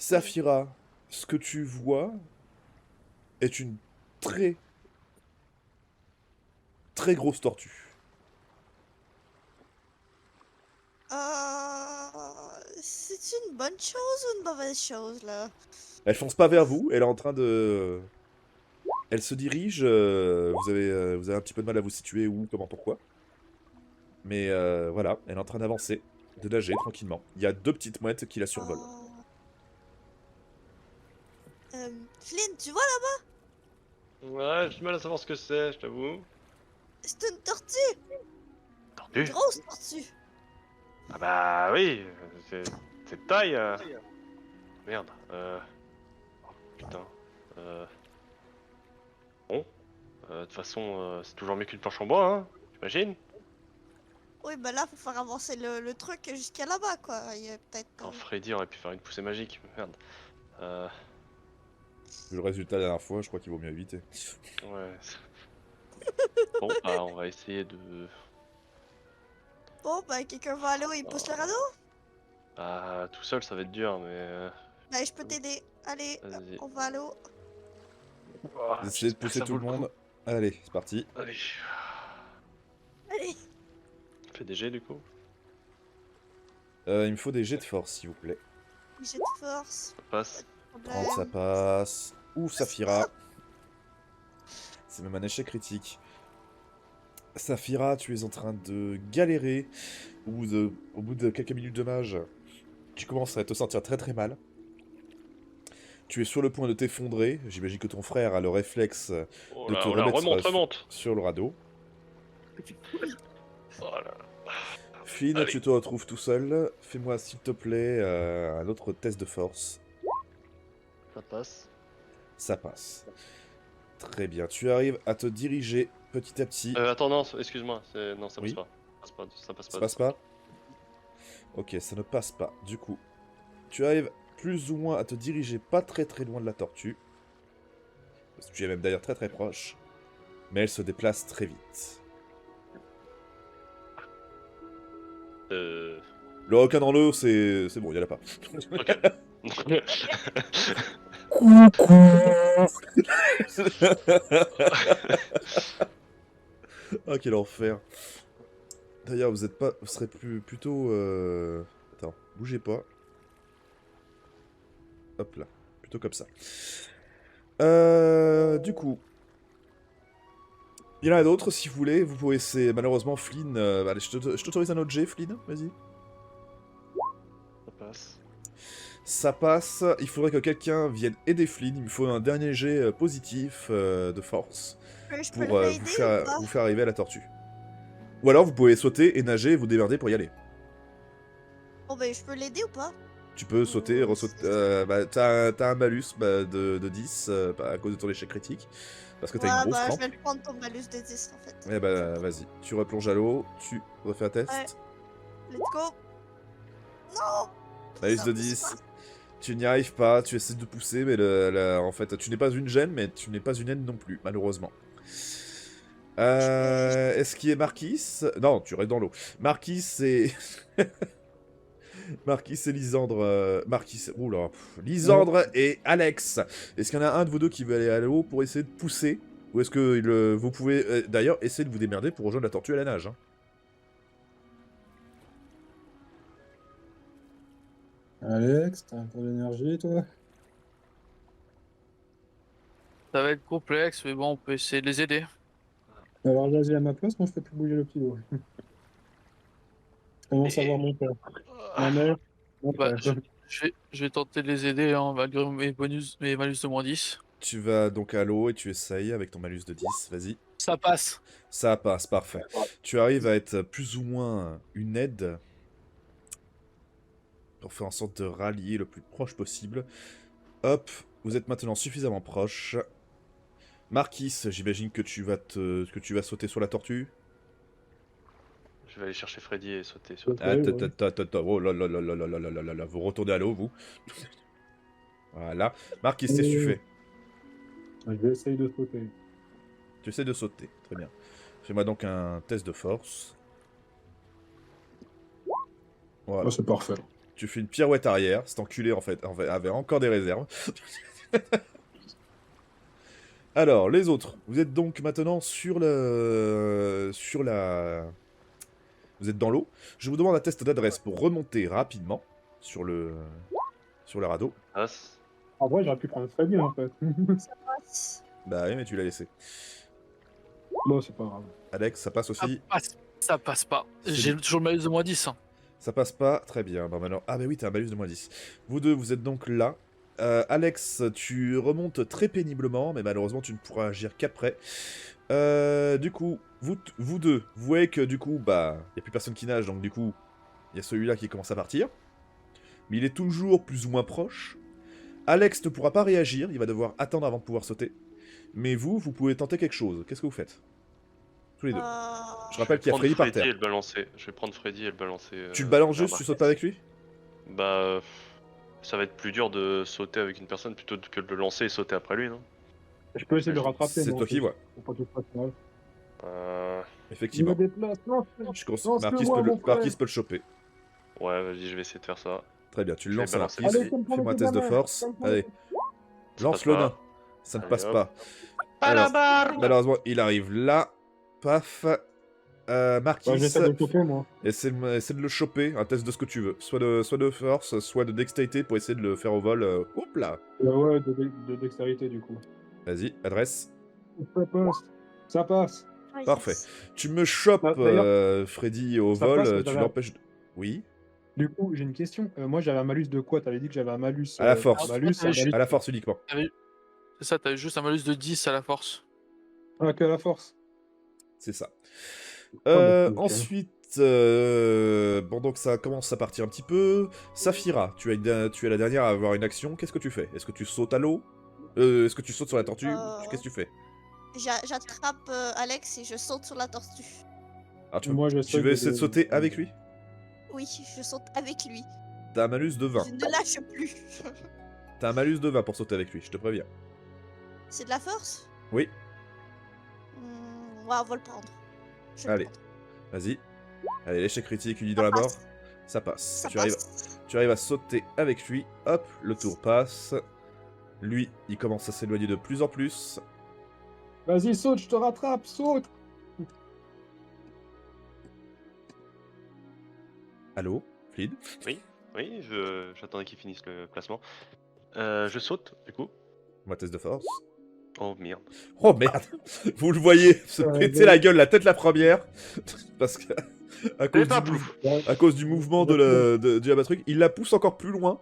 Saphira, ce que tu vois est une très, très grosse tortue. C'est une bonne chose ou une mauvaise chose, là? Elle fonce pas vers vous, elle est en train de... Elle se dirige, vous avez un petit peu de mal à vous situer où, comment, pourquoi. Mais voilà, elle est en train d'avancer, de nager tranquillement. Il y a deux petites mouettes qui la survolent. Ah. Flynn, tu vois là? Ouais, j'ai du mal à savoir ce que c'est, je t'avoue. C'est une tortue! Une Tortue? grosse tortue! Ah bah oui, c'est de taille. Merde. Oh, putain. Euh... Bon. De toute façon, c'est toujours mieux qu'une planche en bois, hein. J'imagine. Oui, bah là, faut faire avancer le truc jusqu'à là-bas, quoi. Il y a peut-être... Quand Freddy aurait pu faire une poussée magique. Merde. Euh... Vu le résultat la dernière fois, je crois qu'il vaut mieux éviter. Ouais. Bon, bah on va essayer de... Bon, bah quelqu'un va aller où il pousse le radeau? Bah tout seul ça va être dur, mais... Bah, je peux t'aider. Allez, Vas-y. on va à l'eau. Oh, Vous essayez de j'espère que pousser ça tout vaut le le coup. monde. Allez, c'est parti. Allez. Allez! Fais des jets du coup. Il me faut des jets de force, s'il vous plaît. J'ai de force. Ça passe. 30, ça Problème. passe. Ouf, Saphira. C'est même un échec critique. Saphira, tu es en train de galérer. Au bout de quelques minutes de mage, tu commences à te sentir très très mal. Tu es sur le point de t'effondrer. J'imagine que ton frère a le réflexe Oh de là, te oh là, remettre remonte, remonte. sur le radeau. Oh là. Flynn, Allez. tu te retrouves tout seul. Fais-moi, s'il te plaît, un autre test de force. Ça passe. Ça passe. Très bien. Tu arrives à te diriger petit à petit. Attends, non, excuse-moi. Non, ça passe Oui, pas. Ça passe ça pas de passe ce pas? côté. Ok, ça ne passe pas. Du coup, tu arrives plus ou moins à te diriger pas très très loin de la tortue. Parce que tu es même d'ailleurs très très proche. Mais elle se déplace très vite. Euh... Le requin dans l'eau, c'est bon, il y en a pas. Ok. Coucou. Ah, quel enfer. D'ailleurs, vous êtes pas... Vous serez plutôt... Attends, bougez pas. Hop là. Plutôt comme ça. Du coup... Il y en a d'autres, si vous voulez. Vous pouvez essayer... Malheureusement, Flynn... allez, je t'autorise un autre jet, Flynn. Vas-y. Ça passe. Ça passe. Il faudrait que quelqu'un vienne aider Flynn. Il me faut un dernier jet positif de force. Je peux Pour l'aider ou pas? vous faire arriver à la tortue. Ou alors, vous pouvez sauter et nager et vous démerder pour y aller. Bon, ben, je peux l'aider ou pas? Tu peux sauter, Ou ressauter. c'est- T'as un malus de 10 à cause de ton échec critique. Parce que t'as une Ouais, grosse bah, je crampe. vais le prendre ton malus de 10 en fait. Eh bah, vas-y. Tu replonges à l'eau, tu refais un Ouais, test. let's go! Non! Malus Ça de pousse 10. pas. Tu n'y arrives pas, tu essaies de pousser, mais en fait, tu n'es pas une gêne, mais tu n'es pas une aide non plus, malheureusement. Est-ce qu'il est Marquis? Non, tu restes dans l'eau. Marquis, c'est... Marquis et Lisandre. Marquis. Oula. Lisandre et Alex. Est-ce qu'il y en a un de vous deux qui veut aller à l'eau pour essayer de pousser? Ou est-ce que vous pouvez d'ailleurs essayer de vous démerder pour rejoindre la tortue à la nage, hein? Alex, t'as un peu d'énergie, toi? Ça va être complexe, mais bon, on peut essayer de les aider. Alors, vas-y à ma place, moi je fais plus bouger le petit doigt. Je commence à voir mon père. Ma mère, mon Bah, père. je vais tenter de les aider, hein, malgré mes malus de -10. Tu vas donc à l'eau et tu essayes avec ton malus de 10. Vas-y. Ça passe. Ça passe, parfait. Tu arrives à être plus ou moins une aide pour faire en sorte de rallier le plus proche possible. Hop, vous êtes maintenant suffisamment proche. Marquis, j'imagine que tu vas sauter sur la tortue. Je vais aller chercher Freddy et sauter sur la Ah, Ouais, ouais. oh là là là là là là là là là là, vous retournez à l'eau, vous. Voilà. Marquis, qu'est-ce que tu fais? J'essaye de sauter. Tu essaies de sauter, très bien. Fais-moi donc un test de force. Oh, Voilà. c'est parfait. Tu fais une pirouette arrière. Cet enculé, en fait, avait encore des réserves. Alors, les autres. Vous êtes donc maintenant sur le... Vous êtes dans l'eau. Je vous demande un test d'adresse pour remonter rapidement sur le radeau. Passe. En vrai, j'aurais pu prendre Freddy en fait. Ça passe. Bah oui, mais tu l'as laissé. Bon, c'est pas grave. Alex, ça passe aussi. Ça passe pas. C'est J'ai toujours le malus de -10. Hein. Ça passe pas, très bien. Bon, maintenant... Ah bah oui, t'as un malus de -10. Vous deux, vous êtes donc là. Alex, tu remontes très péniblement, mais malheureusement, tu ne pourras agir qu'après. Du coup, vous deux, vous voyez que du coup, bah, il n'y a plus personne qui nage, donc du coup, il y a celui-là qui commence à partir. Mais il est toujours plus ou moins proche. Alex ne pourra pas réagir, il va devoir attendre avant de pouvoir sauter. Mais vous pouvez tenter quelque chose. Qu'est-ce que vous faites? Tous les deux. Je rappelle qu'il y a Freddy par terre. Et le balancer. Je vais prendre Freddy et le balancer. Tu le balances vers juste, tu Marcus. sautes pas avec lui? Bah. Ça va être plus dur de sauter avec une personne plutôt que de le lancer et sauter après lui, non? Je peux essayer de le rattraper. C'est moi, toi qui vois. Faut pas tout se passer mal. Je Effectivement. me déplace. Non, Je pense... lance-le Marquis moi, peut, mon frère. Marquis peut le choper. Ouais, vas-y, je vais essayer de faire ça. Très bien, tu le Je vais lances à balancer. Marquis. Allez, ça me prend Fais-moi un les test de gamins, force. ça me prend Allez, Ça lance passe le pas. nain. Ça ne Allez, passe hop. pas. Pas Alors, la barre. malheureusement, il arrive là. Paf. Marquis, Bah, j'essaie de le choper, moi. essaie de le choper. Un test de ce que tu veux. Soit de force, soit de dextérité pour essayer de le faire au vol. Oups là. Ouais, de dextérité, du coup. Vas-y, adresse. Ça passe. Ça passe. Ah, yes. Parfait. Tu me chopes, Bah, d'ailleurs, Freddy, au ça vol. passe, Tu j'avais- l'empêches de... Oui. Du coup, j'ai une question. Moi, j'avais un malus de quoi? T'avais dit que j'avais un malus. À la force. Malus, Ah, un je- malus. À la force uniquement. C'est ça, t'as juste un malus de 10 à la force. Ah, que à la force. C'est ça. bah, ok. Ensuite, bon donc ça commence à partir un petit peu. Saphira, tu es la dernière à avoir une action. Qu'est-ce que tu fais? Est-ce que tu sautes à l'eau? Est-ce que tu sautes sur la tortue? Qu'est-ce que tu fais? J'attrape Alex et je saute sur la tortue. Alors, Moi, tu j'essaie veux essayer de sauter avec lui? Oui, je saute avec lui. T'as un malus de 20. Je ne lâche plus. T'as un malus de 20 pour sauter avec lui, je te préviens. C'est de la force? Oui, Ouais, on va le prendre. Je vais le allez, prendre. vas-y. Allez, l'échec critique uni dans Ça la mort. passe. Ça passe. Ça Tu arrives, passe. tu arrives à sauter avec lui. Hop, le tour passe. Lui, il commence à s'éloigner de plus en plus. Vas-y, saute, je te rattrape, saute. Allô, Flid? Oui, j'attendais qu'il finisse le placement. Je saute, du coup. Moi, test de force. Oh merde. Oh merde! Vous le voyez se péter la gueule la tête la première. Parce que. À cause, pas du, plouf. à cause du mouvement du abatruc, il la pousse encore plus loin.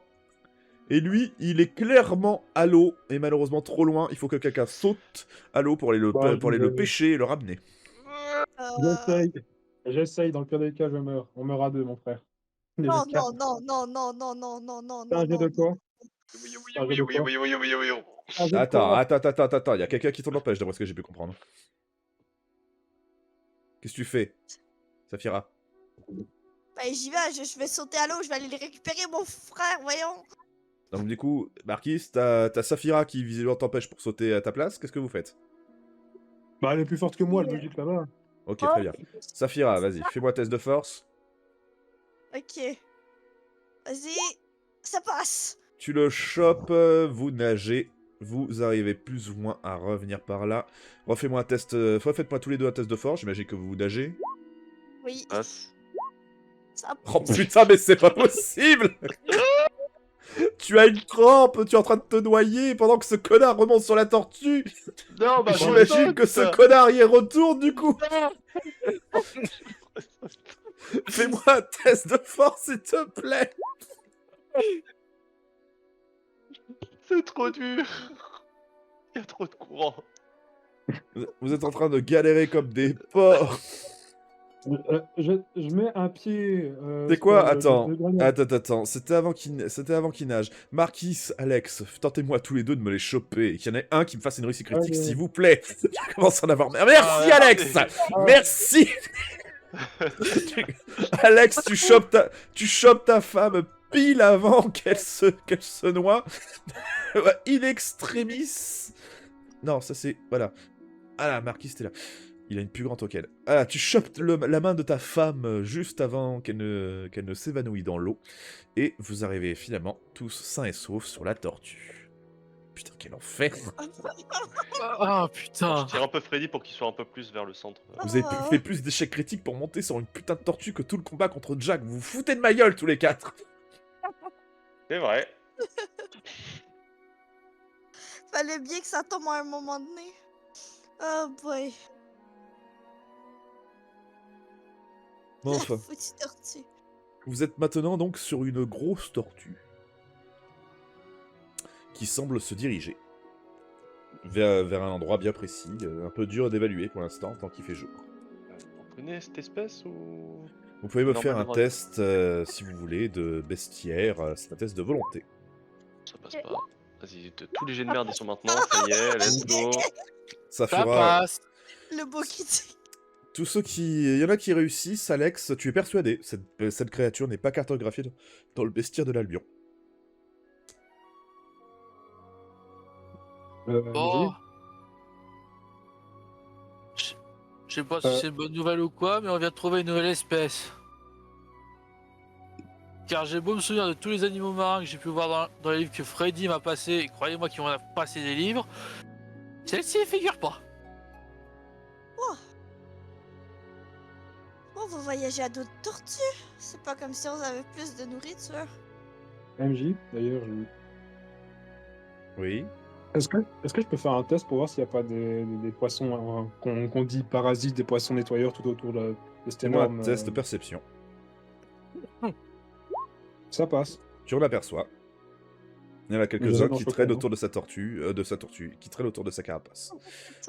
Et lui, il est clairement à l'eau. Et malheureusement trop loin. Il faut que quelqu'un saute à l'eau pour aller le pêcher et le ramener. J'essaye. J'essaye, dans le pire des cas, je meurs. On meurt à deux, mon frère. Non, non, non, non, non, non, non, non, non, T'as un jet de non. quoi? Oui. Un jet de Attends. Il y a quelqu'un qui t'en empêche, d'après ce que j'ai pu comprendre. Qu'est-ce que tu fais, Saphira? Bah, j'y vais, je vais sauter à l'eau, je vais aller les récupérer, mon frère, voyons. Donc du coup, Marquis, t'as Saphira qui visiblement t'empêche pour sauter à ta place. Qu'est-ce que vous faites? Bah, elle est plus forte que moi, elle me dit là-bas. Ok, très bien. Saphira, vas-y, fais-moi un test de force. Ok. Vas-y, ça passe. Tu le chopes, vous nagez, vous arrivez plus ou moins à revenir par là. Refais-moi un test, refaites-moi tous les deux un test de force, j'imagine que vous nagez. Oui, Passe. ça Oh putain, mais c'est pas possible! Tu as une crampe, tu es en train de te noyer pendant que ce connard remonte sur la tortue. Non, bah J'imagine que ce connard y retourne du coup. Fais-moi un test de force, s'il te plaît. C'est trop dur. Il y a trop de courant. Vous êtes en train de galérer comme des porcs. Je mets un pied. C'est quoi? sur le- Attends. le grenade. Attends. C'était avant qu'il nage. Marquis, Alex, tentez-moi tous les deux de me les choper. Et qu'il y en ait un qui me fasse une réussite critique, Allez. s'il vous plaît. Je commence à en avoir marre. Merci, Ah, Alex. allez. Merci. Alex, tu chopes ta femme pile avant qu'elle se noie. In extremis. Non, ça c'est... Voilà. Ah là, Marquis, c'était là. Il a une plus grande qu'elle. Ah, tu chopes la main de ta femme juste avant qu'elle ne s'évanouisse dans l'eau. Et vous arrivez finalement tous sains et saufs sur la tortue. Putain, quel enfer! Ah putain. Je tire un peu Freddy pour qu'il soit un peu plus vers le centre. Vous avez fait plus d'échecs critiques pour monter sur une putain de tortue que tout le combat contre Jack. Vous vous foutez de ma gueule tous les quatre! C'est vrai. Fallait bien que ça tombe à un moment donné. Oh boy. Bon, enfin. Foutue tortue. Vous êtes maintenant donc sur une grosse tortue. Qui semble se diriger. Vers un endroit bien précis. Un peu dur d'évaluer pour l'instant, tant qu'il fait jour. On connaît cette espèce ou... Vous pouvez me Non, faire un malheureusement. test, si vous voulez, de bestiaire. C'est un test de volonté. Ça passe pas. Vas-y, tous les jets de merde ils sont maintenant. Ça y est, let's go. Ça Ça fera... passe. Le beau qui dit. Tous ceux qui... Il y en a qui réussissent, Alex, tu es persuadé. Cette créature n'est pas cartographiée dans le bestiaire de l'Albion. Bon. Je sais pas si c'est une bonne nouvelle ou quoi, mais on vient de trouver une nouvelle espèce. Car j'ai beau me souvenir de tous les animaux marins que j'ai pu voir dans les livres que Freddy m'a passé, et croyez-moi qu'il m'en a passé des livres, celle-ci ne figure pas. Oh, vous voyagez à d'autres tortues. C'est pas comme si on avait plus de nourriture. MJ, d'ailleurs, Oui. est-ce que je peux faire un test pour voir s'il n'y a pas des poissons qu'on dit parasites, des poissons nettoyeurs tout autour de cette Fais-moi énorme... un test de perception. Ça passe. Tu en aperçois. Il y en a Je quelques-uns vais qui en traînent choper, autour de sa tortue, qui traînent autour de sa carapace.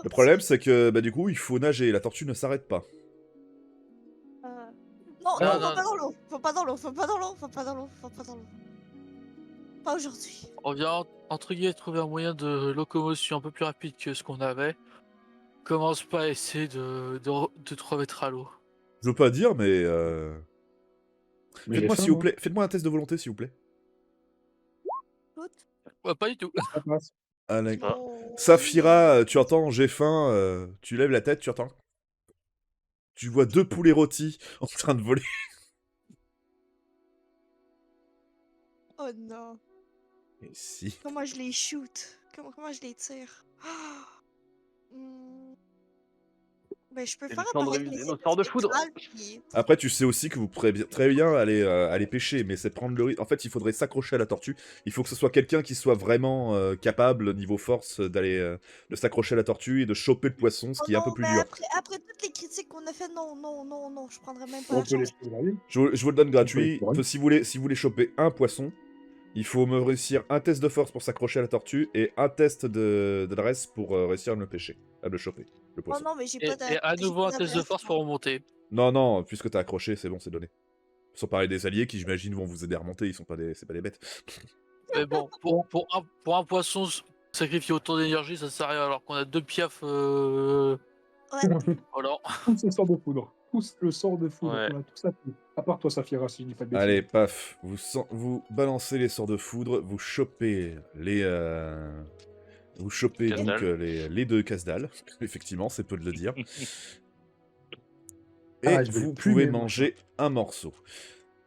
Le problème, c'est que, bah, du coup, il faut nager. La tortue ne s'arrête pas. Non, Non, non, non. faut pas dans l'eau. Faut pas dans l'eau, faut pas dans l'eau, faut pas dans l'eau, faut pas dans l'eau. Pas aujourd'hui. On vient entre guillemets trouver un moyen de locomotion un peu plus rapide que ce qu'on avait. Commence pas à essayer de te remettre à l'eau. Je veux pas dire, mais... Mais j'ai Faites-moi, faim, s'il vous moi. plaît, faites-moi un test de volonté, s'il vous plaît. Ouais, pas du tout. Ça passe. Alex. Ah. Oh, Saphira, tu entends, j'ai faim, tu lèves la tête, tu entends. Tu vois 2 poulets rôtis en train de voler. Oh non. Et si. Comment je les shoot? Comment je les tire? Hmm. Ben, je peux C'est faire le temps de apparaître réviser mes nos sorts de foudre. spectrales, puis- Après, tu sais aussi que vous pourrez très bien aller pêcher, mais c'est prendre le risque. En fait, il faudrait s'accrocher à la tortue. Il faut que ce soit quelqu'un qui soit vraiment capable, niveau force, de s'accrocher à la tortue et de choper le poisson, ce Oh qui est un non, peu plus mais dur. après toutes les critiques qu'on a fait, non, non, non, non, je prendrais même pas On la peut les chance. foudroyer. Je vous le donne gratuit. les fourrer. Si vous voulez choper un poisson, il faut me réussir un test de force pour s'accrocher à la tortue et un test d'adresse pour réussir à le pêcher, à le choper, le Oh poisson. non, mais j'ai Et, pas et à j'ai nouveau pas un test de d'adresse, force moi. pour remonter. Non, puisque t'as accroché, c'est bon, c'est donné. Sans parler des alliés qui, j'imagine, vont vous aider à remonter, c'est pas des bêtes. Mais bon, pour un poisson sacrifier autant d'énergie, ça sert à rien alors qu'on a 2 piafs. Voilà. Tous le sort de foudre. Tous le sort de foudre. Ouais. Voilà, tout ça. À part toi, Saphira, si je dis pas de bêtises. Allez, paf, vous balancez les sorts de foudre, vous chopez vous chopez donc Casdal. les 2 casse-dalles. Effectivement, c'est peu de le dire. Et Ah, je vais vous le pouvez plumer, moi. manger un morceau.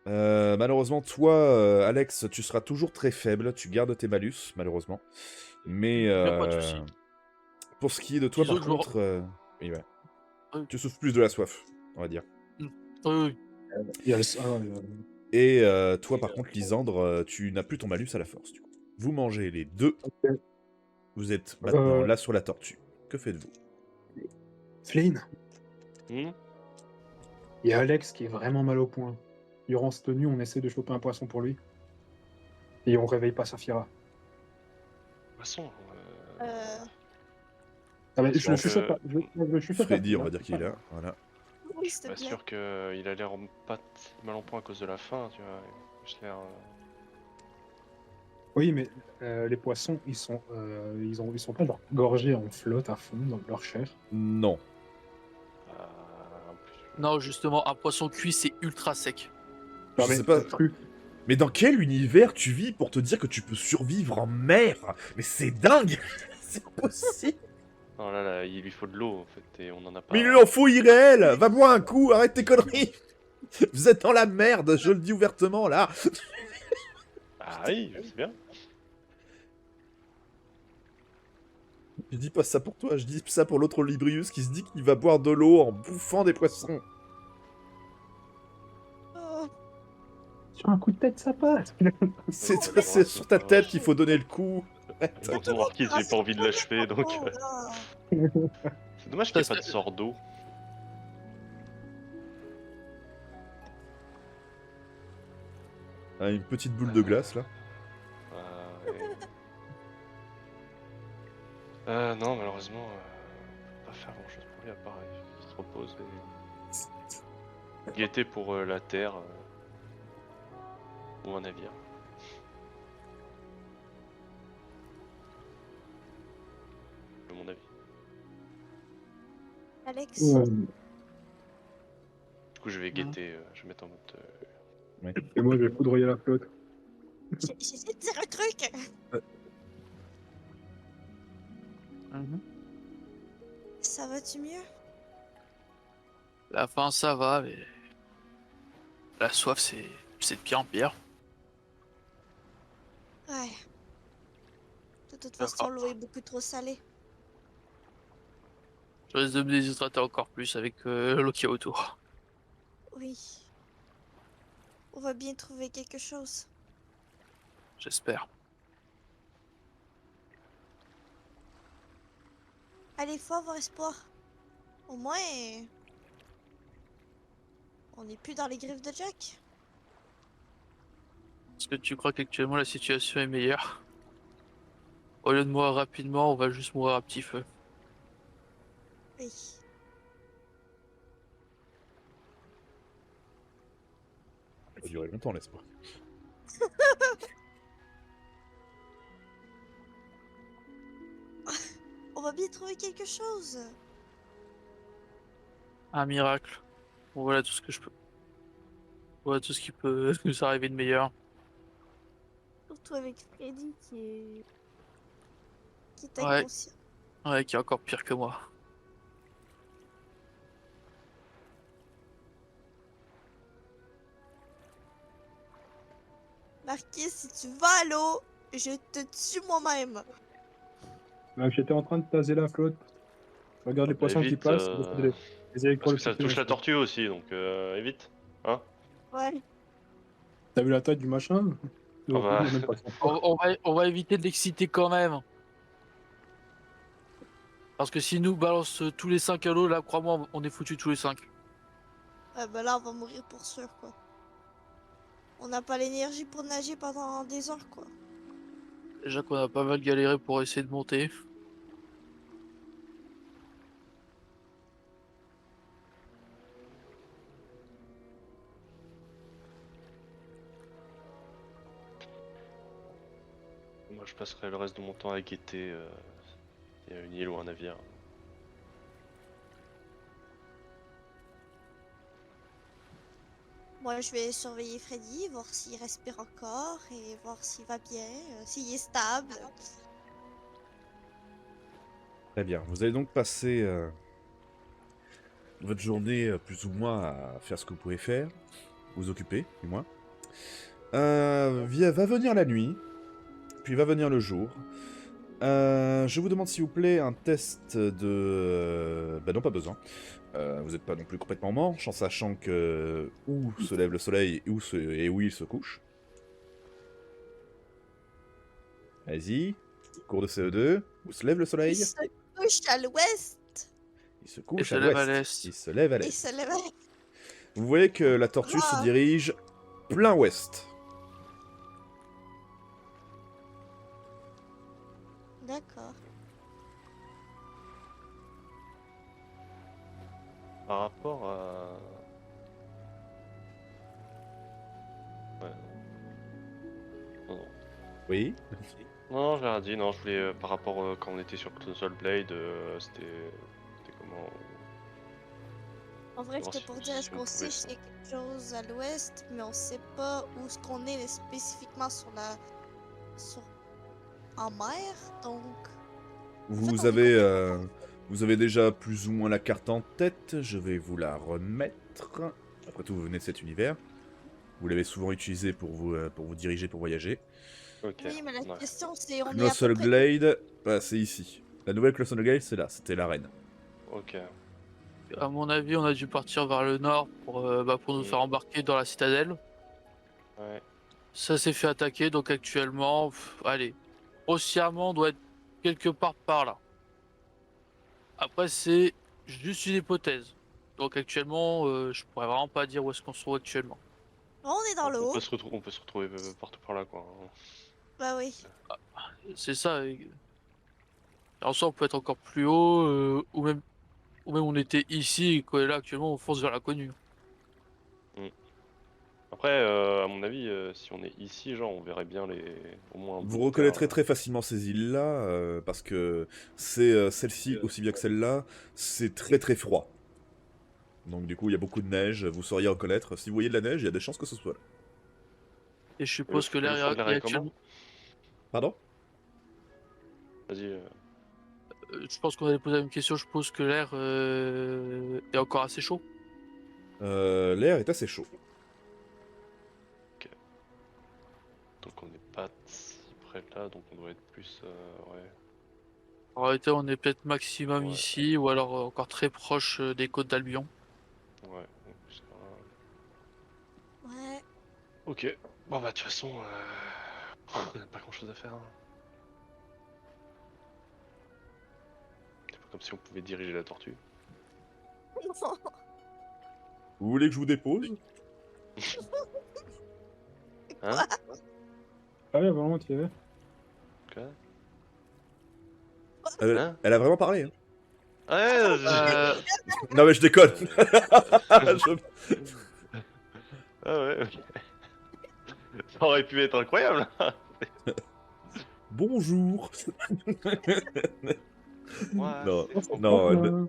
Malheureusement, toi, Alex, tu seras toujours très faible. Tu gardes tes malus, malheureusement. Mais Y a pas de souci. pour ce qui est de toi, Les par autres joueurs- contre, oui, ouais. Oui. Tu souffres plus de la soif, on va dire. Oui. Il y a le... Et toi, par contre, Lysandre, tu n'as plus ton malus à la force. Du coup. Vous mangez les 2. Ok. Vous êtes maintenant Euh. là sur la tortue. Que faites-vous? Flynn, Hmm. il y a Alex qui est vraiment mal au point. Durant cette nuit, on essaie de choper un poisson pour lui. Et on réveille pas Saphira. Poisson. Ah, mais je Je le pense chuchote que- pas. Je chuchote Freddy, pas, on va dire qu'il est là. Voilà. Oui, s'il te Pas plaît. sûr qu'il a l'air pas mal en point à cause de la faim, tu vois. J'ai l'air. Oui, mais les poissons, ils sont pas genre gorgés en flotte à fond dans leur chair. Non. En plus, Non, justement, un poisson cuit, c'est ultra sec. Je Non, mais sais pas. cru. Mais dans quel univers tu vis pour te dire que tu peux survivre en mer? Mais c'est dingue! C'est impossible! Non, là, il lui faut de l'eau, en fait, et on en a pas... Mais il lui en faut irréel. Va boire un coup, arrête tes conneries. Vous êtes dans la merde, je le dis ouvertement, là. Ah oui, je sais bien. Je dis pas ça pour toi, je dis ça pour l'autre Librius qui se dit qu'il va boire de l'eau en bouffant des poissons. Oh, Sur un coup de tête, ça passe. C'est sur ta tête qu'il faut donner le coup. Arrête. Bon, Marquise, j'ai pas envie de l'achever, donc... oh là. C'est dommage qu'il n'y ait Ça pas de se- sort d'eau. Ah, une petite boule de glace, là. Ouais. Non, malheureusement, on peut pas faire grand chose pour lui à part qu'il se repose et guetter pour la terre ou un navire. De mon avis. Alex, Ouais. Du coup, je vais guetter, je vais mettre en mode. Et moi, je vais foudroyer la flotte. j'essaie de dire un truc. Mhm. Ça va-tu mieux? La faim, ça va, mais la soif, c'est de pire en pire. Ouais. De toute façon, l'eau est beaucoup trop salée. Je risque de me déshydrater encore plus avec l'eau qu'il y a autour. Oui. On va bien trouver quelque chose. J'espère. Allez, faut avoir espoir. Au moins, on n'est plus dans les griffes de Jack. Est-ce que tu crois qu'actuellement la situation est meilleure? Au lieu de mourir rapidement, on va juste mourir à petit feu. Oui. Ça va durer longtemps, l'espoir. On va bien trouver quelque chose. Un miracle. Voilà tout ce que je peux. Voilà tout ce qui peut nous arriver de meilleur. Surtout avec Freddy qui est Ouais. inconscient. Ouais, qui est encore pire que moi. Marquis, si tu vas à l'eau, je te tue moi-même. Là, j'étais en train de taser la flotte. Je regarde les poissons qui évite, passent. Les parce que électrodes ça qui touche la passent. tortue aussi, donc évite. Hein? Ouais. T'as vu la taille du machin? Ah bah. Il est même pas son poids. On va éviter de l'exciter quand même. Parce que s'il nous balance tous les 5 à l'eau, là, crois-moi, on est foutus tous les 5. Ouais, bah là, on va mourir pour sûr, quoi. On n'a pas l'énergie pour nager pendant des heures, quoi. Déjà qu'on a pas mal galéré pour essayer de monter. Moi, je passerai le reste de mon temps à guetter. Il y a une île ou un navire. Moi, je vais surveiller Freddy, voir s'il respire encore et voir s'il va bien, s'il est stable. Très bien. Vous allez donc passer votre journée plus ou moins à faire ce que vous pouvez faire. Vous occuper, du moins. Va venir la nuit. Puis va venir le jour. Je vous demande s'il vous plaît un test de... Bah non, pas besoin. Vous n'êtes pas non plus complètement manche en sachant que où se lève le soleil et où il se couche. Vas-y. Cours de CE2. Où se lève le Il soleil? se couche à l'ouest Il se couche se à lève à l'ouest. l'est. Il se lève à et l'est. se lève. Vous voyez que la tortue se Ah. dirige plein ouest. D'accord. Par rapport à. Ouais. Non, non. Oui. Non, j'ai rien dit. Non, je voulais. Par rapport quand on était sur Console Blade, c'était comment. En vrai, Voir j'étais si- pour dire, est-ce si on qu'on pouvait sait ça. qu'il y a quelque chose à l'ouest, mais on sait pas où est-ce qu'on est spécifiquement sur en mer, donc... Vous fait, on est avez, complètement Vous avez déjà plus ou moins la carte en tête, je vais vous la remettre. Après tout, vous venez de cet univers. Vous l'avez souvent utilisé pour vous diriger, pour voyager. Ok. Oui, mais la Ouais. question c'est on est à peu Colossal près. Glade, bah, c'est ici. La nouvelle Colossal Glade, c'est là, c'était l'arène. Ok. À mon avis, on a dû partir vers le nord pour nous faire embarquer dans la citadelle. Ouais. Ça s'est fait attaquer, donc actuellement, allez, grossièrement, on doit être quelque part par là. Après, c'est juste une hypothèse. Donc actuellement, je pourrais vraiment pas dire où est-ce qu'on se trouve actuellement. On est dans le On haut. on peut se retrouver partout par là, quoi. Bah oui. C'est ça. En soi, on peut être encore plus haut, ou même on était ici et que là actuellement on fonce vers l'inconnu. Mm. Après, à mon avis, si on est ici, genre, on verrait bien au moins un bout Vous de terre. reconnaîtrez très facilement ces îles-là, parce que c'est celle-ci, aussi bien que celle-là, c'est très très froid. Donc du coup, il y a beaucoup de neige, vous sauriez reconnaître. Si vous voyez de la neige, il y a des chances que ce soit là. Et je Et le, suppose que et le fond l'air de l'air est est comment? actuellement. Pardon? Vas-y. Je pense qu'on allait poser une question. Je suppose que l'air est encore assez chaud. L'air est assez chaud. Donc on n'est pas si près de là, donc on doit être plus. Ouais. En réalité, on est peut-être maximum Ouais. ici, ou alors encore très proche des côtes d'Albion. Ouais. Donc, c'est pas- Ouais. Ok. Bon bah de toute façon, on n'a pas grand-chose à faire. Hein. C'est pas comme si on pouvait diriger la tortue. Vous voulez que je vous dépose? Hein? Ah ouais, vraiment, tu y avais. Quoi? Elle, Hein? elle a vraiment parlé, hein. Ouais, Euh, Non mais je déconne. Je- Ah ouais, ok. Ça aurait pu être incroyable. Bonjour. Moi, Non, c'est Franck. non. Franklin.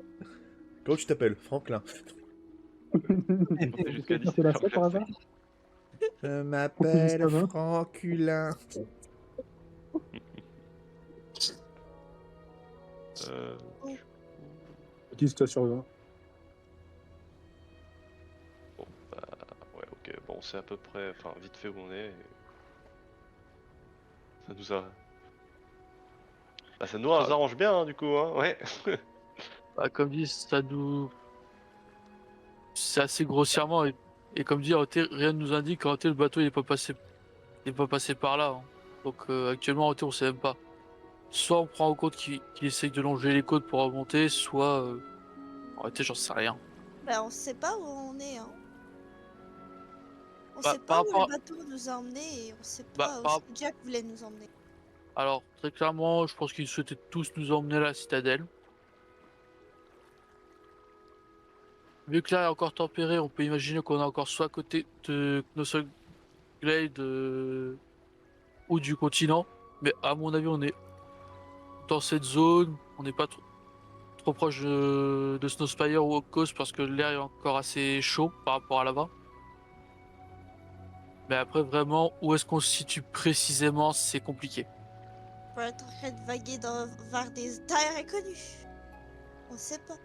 Comment tu t'appelles? Franklin. Compter jusqu'à 10, C'est la faire seule par classe. hasard. Je Franklin m'appelle Gustave. Franculin. Euh, Utilise toi sur 20. Bon, bah, ouais, ok. Bon, on sait à peu près, enfin, vite fait où on est. Ça nous a. Bah, ça nous arrange bien, hein, du coup, hein, ouais. Bah, comme dit, ça nous. C'est assez grossièrement, et comme dit, en réalité, rien ne nous indique qu'en réalité, le bateau il est pas passé par là. Hein. Donc actuellement, en réalité, on sait même pas. Soit on prend en compte qu'il essaye de longer les côtes pour remonter, soit en réalité, j'en sais rien. Bah on sait pas où on est, hein. On Bah, sait par pas où le rapport, bateau nous a emmenés et on sait bah, pas où par- Jack voulait nous emmener. alors très clairement, je pense qu'ils souhaitaient tous nous emmener à la citadelle. Vu que l'air est encore tempéré, on peut imaginer qu'on est encore soit à côté de Knossos Glade ou du continent. Mais à mon avis, on est dans cette zone. On n'est pas trop proche de Snowspire ou Oak parce que l'air est encore assez chaud par rapport à là-bas. Mais après, vraiment, où est-ce qu'on se situe précisément, c'est compliqué. On peut être en train de vaguer vers des terres inconnues. On sait pas.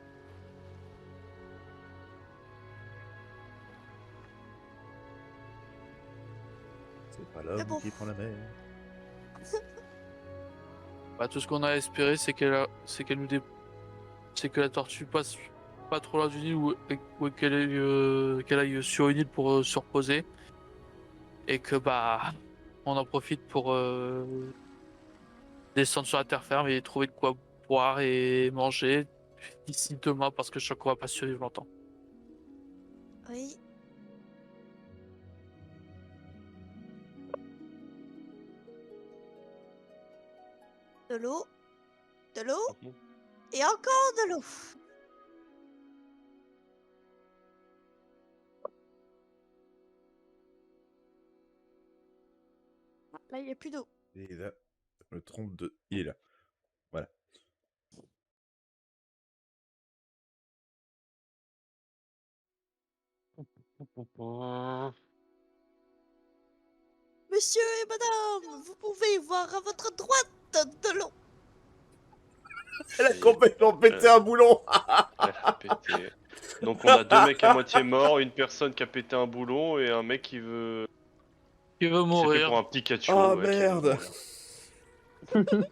C'est pas Mais l'homme bon. qui prend la mer. Bah, tout ce qu'on a espéré, c'est que la tortue passe pas trop loin d'une île ou qu'elle aille sur une île pour se reposer. Et que bah on en profite pour descendre sur la terre ferme et trouver de quoi boire et manger d'ici demain parce que je sens qu'on va pas survivre longtemps. Oui. De l'eau. De l'eau. Mhm. Et encore de l'eau. Là, il n'y a plus d'eau. Et là, je me trompe de... Il est là. Voilà. Monsieur et madame, vous pouvez voir à votre droite de l'eau. Elle a complètement pété un boulon. Elle a pété. Donc on a 2 mecs à moitié morts, une personne qui a pété un boulon et un mec qui veut... Qui veut C'était mourir. pour un Pikachu. Ah, ouais, qui veut merde. mourir.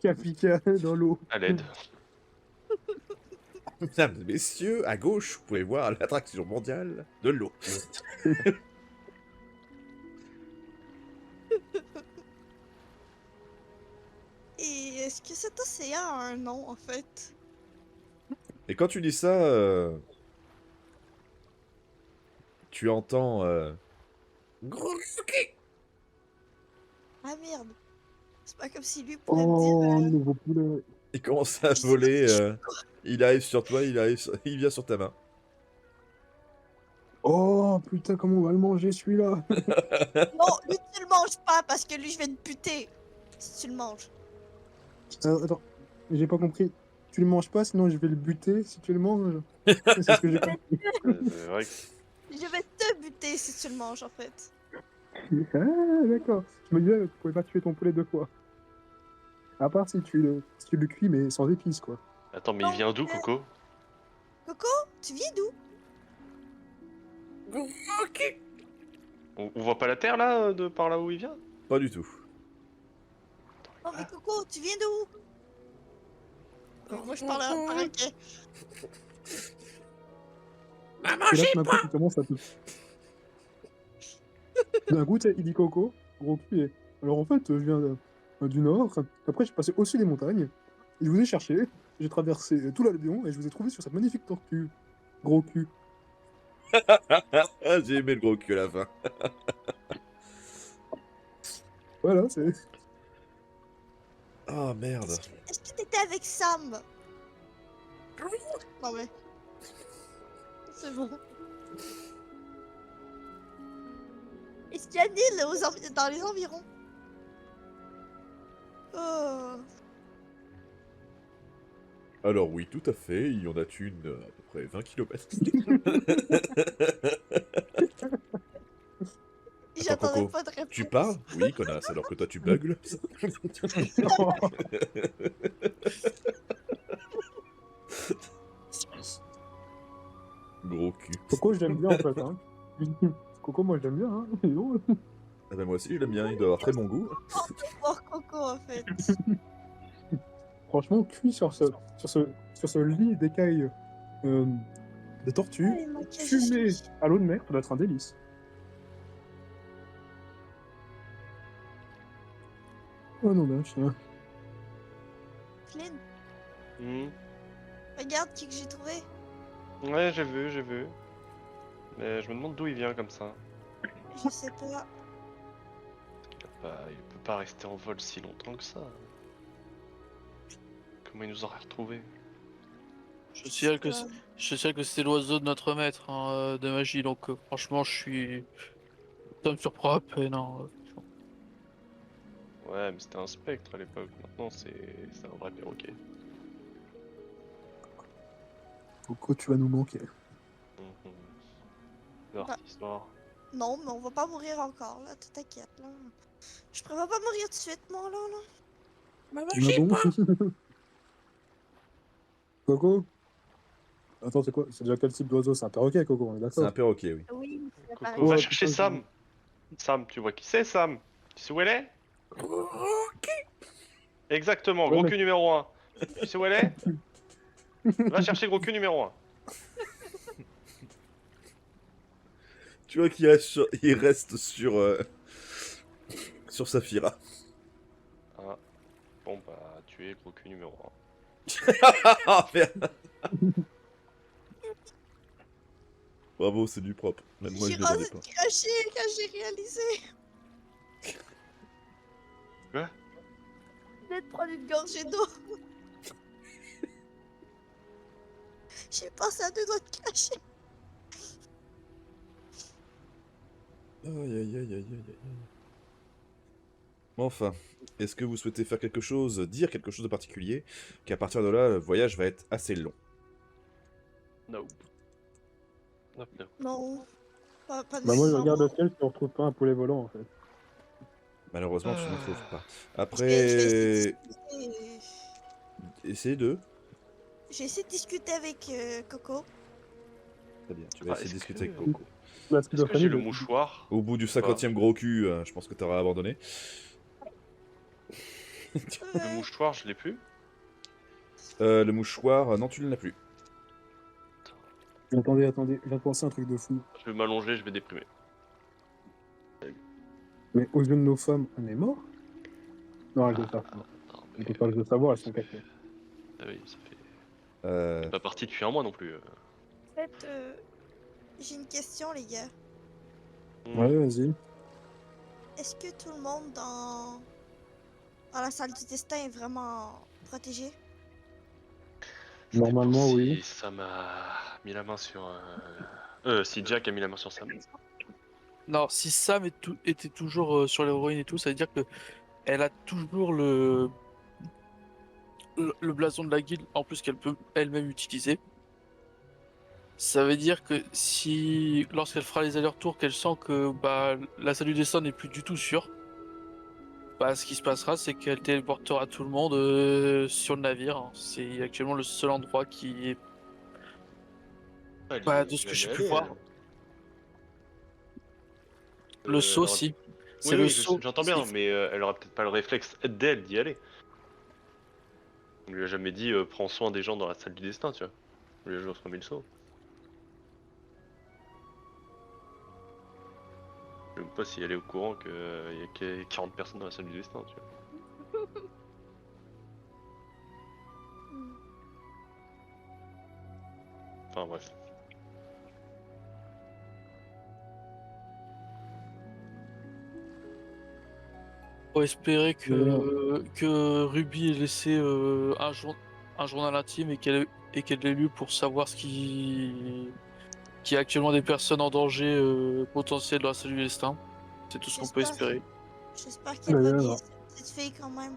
Capika dans l'eau. À l'aide. Mesdames et messieurs, à gauche, vous pouvez voir l'attraction mondiale de l'eau. Et est-ce que cet océan a un nom en fait? Et quand tu dis ça, tu entends... Gros cookie. Ah merde. C'est pas comme si lui pourrait me Oh, dire. nouveau poulet. Il commence à voler, il arrive sur toi, il vient sur ta main. Oh putain, comment on va le manger celui-là? Non, lui tu le manges pas parce que lui je vais te buter. Si tu le manges. Attends, j'ai pas compris. Tu le manges pas, sinon je vais le buter si tu le manges. C'est ce que j'ai compris. C'est vrai que... Je vais te buter si tu le manges en fait. Ah, d'accord. Je me disais, tu pouvais pas tuer ton poulet deux fois. À part si tu le cuis, mais sans épices, quoi. Attends, mais il vient d'où, Coco? Coco, tu viens d'où? On voit pas la terre, là, de par là où il vient? Pas du tout. Oh mais Coco, tu viens d'où? Moi je parle à un paraquet. Et là, tout d'un coup, tu commences à te... D'un coup, tu sais, il dit Coco, gros cul, et... Alors en fait, je viens du nord, après je suis passé au-dessus des montagnes, et je vous ai cherché, j'ai traversé tout l'Albion, et je vous ai trouvé sur cette magnifique tortue. Gros cul. J'ai aimé le gros cul à la fin. Voilà, c'est... Ah, merde. Est-ce que t'étais avec Sam? Non mais. C'est bon. Est-ce qu'il y a Nil dans les environs? Oh. Alors oui, tout à fait, il y en a une à peu près 20 km. J'attendais Coco, pas de réponse. Tu parles? Oui, connasse, alors que toi tu bugles. Gros cul. Coco, je l'aime bien, en fait, hein. Coco, moi, je l'aime bien, hein. Il est drôle. Ah bah moi aussi, je l'aime bien, il doit avoir très bon goût. Voir Coco en fait. Franchement, cuit sur ce lit d'écailles de tortue, Ah, il manquait fumé juste- à l'eau de mer, ça doit être un délice. Oh non, lâche, hein. Flynn, Hmm. regarde qui que j'ai trouvé. Ouais, j'ai vu. Mais je me demande d'où il vient comme ça. Je sais pas. Il peut pas rester en vol si longtemps que ça. Comment il nous aurait retrouvés? Je signale que c'est l'oiseau de notre maître hein, de magie, donc franchement, ça me surprend à peine. Hein. Ouais, mais c'était un spectre à l'époque. Maintenant, c'est un vrai perroquet. Coco, tu vas nous manquer. Mhm. Alors, Ah. cette histoire. Non, mais on va pas mourir encore là, t'inquiète là. Je préfère pas mourir tout de suite, moi là. Bah, Ah bon Coco? Attends, c'est quoi? C'est déjà quel type d'oiseau? C'est un perroquet, Coco, on est C'est un d'accord? perroquet, oui. Oui, c'est Coco, pareil. va Ouais, chercher putain, Sam. Sam, tu vois qui c'est, Sam? Tu sais où elle est? Exactement, Ouais, gros mais- cul numéro 1. Tu sais où elle est? Va chercher gros cul numéro 1. Tu vois qu'il reste il reste sur Saphira. Ah. Bon bah, tu es gros cul numéro 1. Ah, merde. Bravo, c'est du propre. Même moi, je J'ai ne l'aurais osé pas. te cracher quand j'ai réalisé. Quoi? Je venais de prendre une gorgée d'eau. J'ai pensé à deux doigts de cracher. Aïe, aïe, aïe, aïe, aïe, aïe. Enfin, est-ce que vous souhaitez faire quelque chose, dire quelque chose de particulier, qu'à partir de là, le voyage va être assez long? No. No, no. Non. Pas Bah moi, je nécessairement. regarde le ciel, je ne retrouve pas un poulet volant, en fait. Malheureusement, tu ne trouves pas. Je vais Après, essayer de discuter. essayer de... J'ai essayé de discuter avec Coco. Très bien, tu vas Ah, essayer de est-ce discuter que- avec Coco. La Est-ce que schizophrénie, j'ai le je- mouchoir? Au bout du Pas. 50e gros cul, je pense que t'auras abandonné. Le Ouais. mouchoir, je l'ai plus. Le mouchoir, non, tu ne l'as plus. Attendez, je viens de penser à un truc de fou. Je vais m'allonger, je vais déprimer. Mais aux yeux de nos femmes, on est mort? Non, elles doivent pas. Non, On mais, peut pas le savoir, elles sont cachées. ah oui, ça fait Euh, pas partie depuis un mois non plus. En fait, j'ai une question, les gars. Ouais, vas-y. Est-ce que tout le monde dans la salle du destin est vraiment protégé? C'était Normalement, pour oui. Si Sam a mis la main sur. Si Jack a mis la main sur Sam. Non, si Sam était toujours sur l'héroïne et tout, ça veut dire que elle a toujours le blason de la guilde, en plus qu'elle peut elle-même utiliser. Ça veut dire que si, lorsqu'elle fera les allers-retours, qu'elle sent que bah, la salle du destin n'est plus du tout sûre, bah, ce qui se passera, c'est qu'elle téléportera tout le monde sur le navire, hein. C'est actuellement le seul endroit qui est, bah, de ce que j'ai pu voir. Le saut, si. C'est Oui, le oui, saut. j'entends bien, mais elle aura peut-être pas le réflexe d'elle d'y aller. On lui a jamais dit prends soin des gens dans la salle du destin, tu vois. On lui a juste remis le saut. Je sais même pas si elle est au courant qu'il y a que 40 personnes dans la salle du destin, tu vois. Enfin bref. Faut espérer que Ruby ait laissé un journal intime et qu'elle l'ait lu pour savoir qu'il y a actuellement des personnes en danger potentiel dans la salle du destin. C'est tout ce qu'on peut J'espère. espérer. J'espère qu'elle va bien, D'ailleurs, cette petite fille, quand même.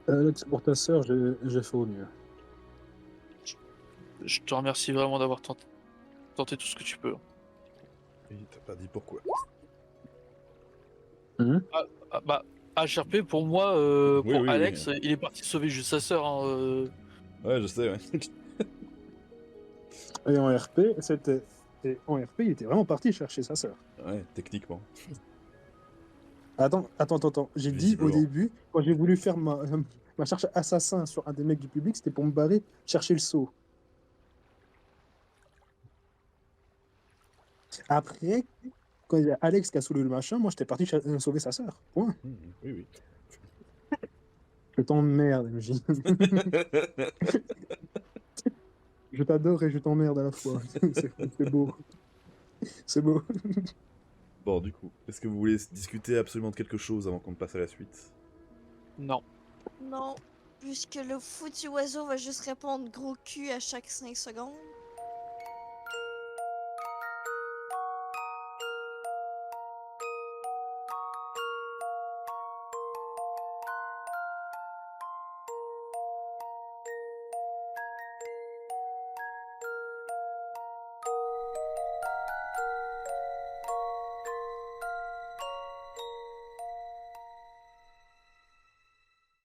Alex, pour ta sœur, j'ai fait au mieux. Je te remercie vraiment d'avoir tenté tout ce que tu peux. il t'a pas dit pourquoi. Ah, bah, HRP, pour moi, Oui, pour oui, Alex, oui. il est parti sauver juste sa sœur, hein, Ouais, je sais, ouais. Et en RP, il était vraiment parti chercher sa sœur. Ouais, techniquement. Attends. J'ai dit au Visiblement. début, quand j'ai voulu faire ma charge assassin sur un des mecs du public, c'était pour me barrer, chercher le saut. Après, quand il y a Alex qui a soulevé le machin, moi j'étais parti sauver sa sœur. Point. Oui, oui. Je t'emmerde, MJ. Je t'adore et je t'emmerde à la fois. C'est beau. C'est beau. Bon, du coup, est-ce que vous voulez discuter absolument de quelque chose avant qu'on ne passe à la suite? non. Non, puisque le foutu oiseau va juste répondre gros cul à chaque 5 secondes.